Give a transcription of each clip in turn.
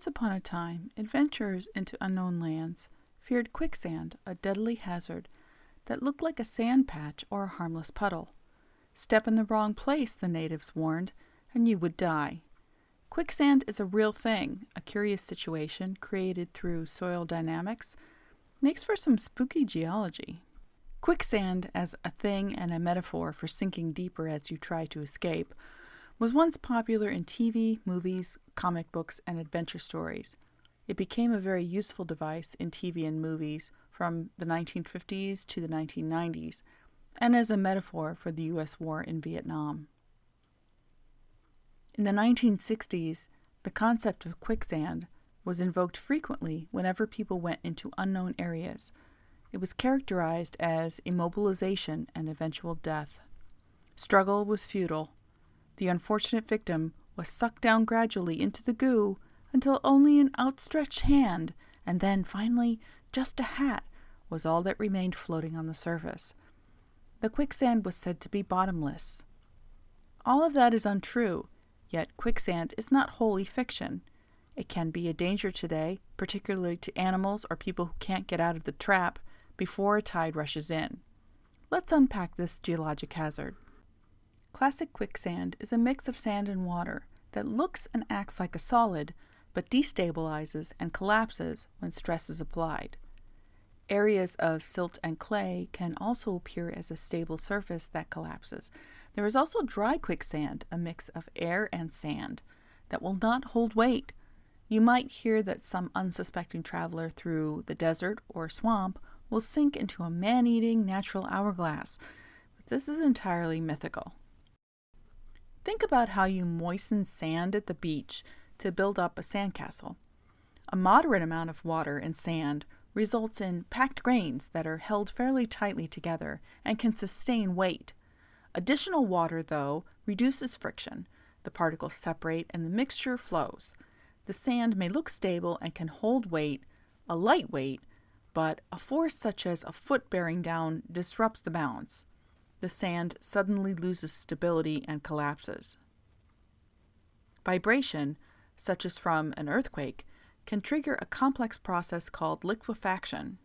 Once upon a time, adventurers into unknown lands feared quicksand, a deadly hazard that looked like a sand patch or a harmless puddle. Step in the wrong place, the natives warned, and you would die. Quicksand is a real thing, a curious situation created through soil dynamics. Makes for some spooky geology. Quicksand, as a thing and a metaphor for sinking deeper as you try to escape, was once popular in TV, movies, comic books, and adventure stories. It became a very useful device in TV and movies from the 1950s to the 1990s, and as a metaphor for the U.S. war in Vietnam. In the 1960s, the concept of quicksand was invoked frequently whenever people went into unknown areas. It was characterized as immobilization and eventual death. Struggle was futile. The unfortunate victim was sucked down gradually into the goo until only an outstretched hand, and then, finally, just a hat, was all that remained floating on the surface. The quicksand was said to be bottomless. All of that is untrue, yet quicksand is not wholly fiction. It can be a danger today, particularly to animals or people who can't get out of the trap before a tide rushes in. Let's unpack this geologic hazard. Classic quicksand is a mix of sand and water that looks and acts like a solid, but destabilizes and collapses when stress is applied. Areas of silt and clay can also appear as a stable surface that collapses. There is also dry quicksand, a mix of air and sand, that will not hold weight. You might hear that some unsuspecting traveler through the desert or swamp will sink into a man-eating natural hourglass, but this is entirely mythical. Think about how you moisten sand at the beach to build up a sandcastle. A moderate amount of water and sand results in packed grains that are held fairly tightly together and can sustain weight. Additional water, though, reduces friction. The particles separate and the mixture flows. The sand may look stable and can hold weight, a light weight, but a force such as a foot bearing down disrupts the balance. The sand suddenly loses stability and collapses. Vibration, such as from an earthquake, can trigger a complex process called liquefaction.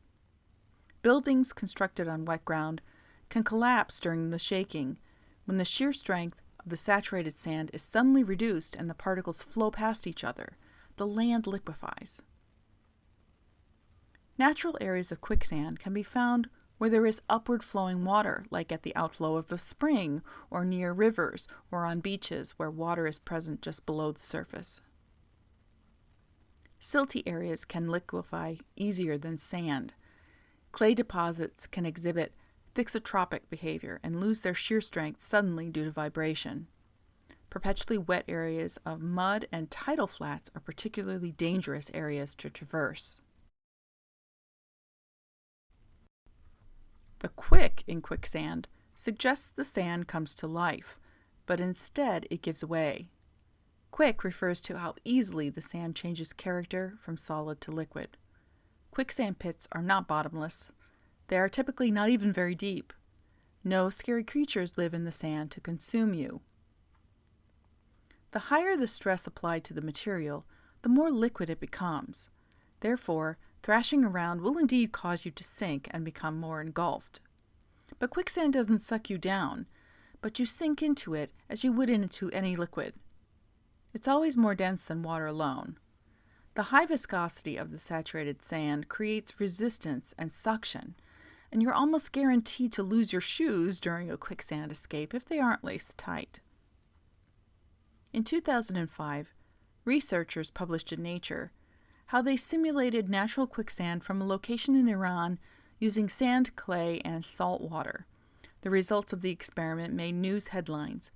Buildings constructed on wet ground can collapse during the shaking when the shear strength of the saturated sand is suddenly reduced and the particles flow past each other. The land liquefies. Natural areas of quicksand can be found where there is upward flowing water, like at the outflow of a spring, or near rivers, or on beaches where water is present just below the surface. Silty areas can liquefy easier than sand. Clay deposits can exhibit thixotropic behavior and lose their shear strength suddenly due to vibration. Perpetually wet areas of mud and tidal flats are particularly dangerous areas to traverse. The quick in quicksand suggests the sand comes to life, but instead it gives way. Quick refers to how easily the sand changes character from solid to liquid. Quicksand pits are not bottomless. They are typically not even very deep. No scary creatures live in the sand to consume you. The higher the stress applied to the material, the more liquid it becomes. Therefore, thrashing around will indeed cause you to sink and become more engulfed. But quicksand doesn't suck you down, but you sink into it as you would into any liquid. It's always more dense than water alone. The high viscosity of the saturated sand creates resistance and suction, and you're almost guaranteed to lose your shoes during a quicksand escape if they aren't laced tight. In 2005, researchers published in Nature how they simulated natural quicksand from a location in Iran using sand, clay, and salt water. The results of the experiment made news headlines,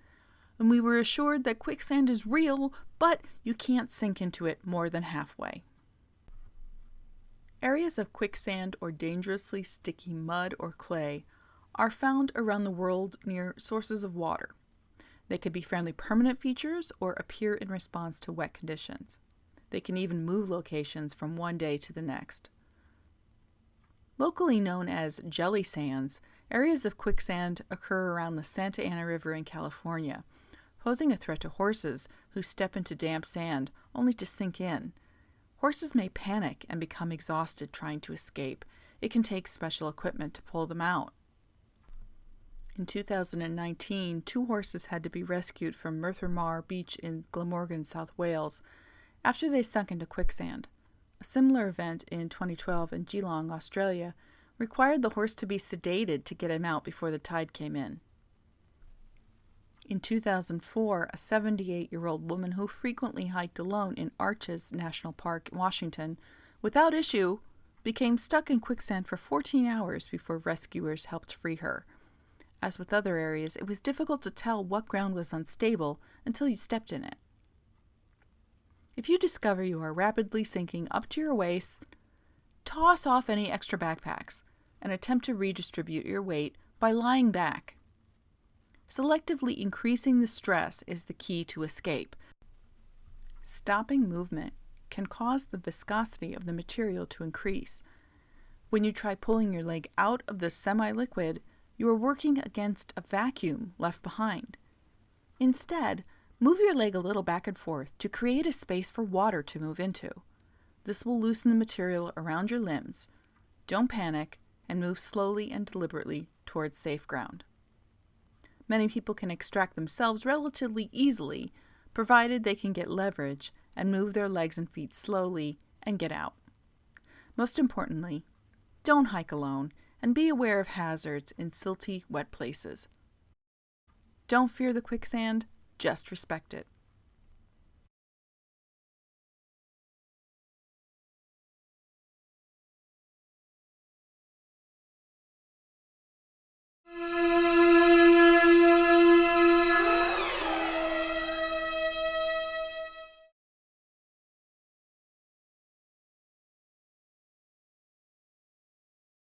and we were assured that quicksand is real, but you can't sink into it more than halfway. Areas of quicksand or dangerously sticky mud or clay are found around the world near sources of water. They could be fairly permanent features or appear in response to wet conditions. They can even move locations from one day to the next. Locally known as jelly sands, areas of quicksand occur around the Santa Ana River in California, posing a threat to horses who step into damp sand only to sink in. Horses may panic and become exhausted trying to escape. It can take special equipment to pull them out. In 2019, 2 horses had to be rescued from Merthyr Mawr Beach in Glamorgan, South Wales, after they sunk into quicksand. A similar event in 2012 in Geelong, Australia, required the horse to be sedated to get him out before the tide came in. In 2004, a 78-year-old woman who frequently hiked alone in Arches National Park, Washington, without issue, became stuck in quicksand for 14 hours before rescuers helped free her. As with other areas, it was difficult to tell what ground was unstable until you stepped in it. If you discover you are rapidly sinking up to your waist, toss off any extra backpacks and attempt to redistribute your weight by lying back. Selectively increasing the stress is the key to escape. Stopping movement can cause the viscosity of the material to increase. When you try pulling your leg out of the semi-liquid, you are working against a vacuum left behind. Instead, move your leg a little back and forth to create a space for water to move into. This will loosen the material around your limbs. Don't panic and move slowly and deliberately towards safe ground. Many people can extract themselves relatively easily, provided they can get leverage and move their legs and feet slowly and get out. Most importantly, don't hike alone and be aware of hazards in silty, wet places. Don't fear the quicksand, just respect it.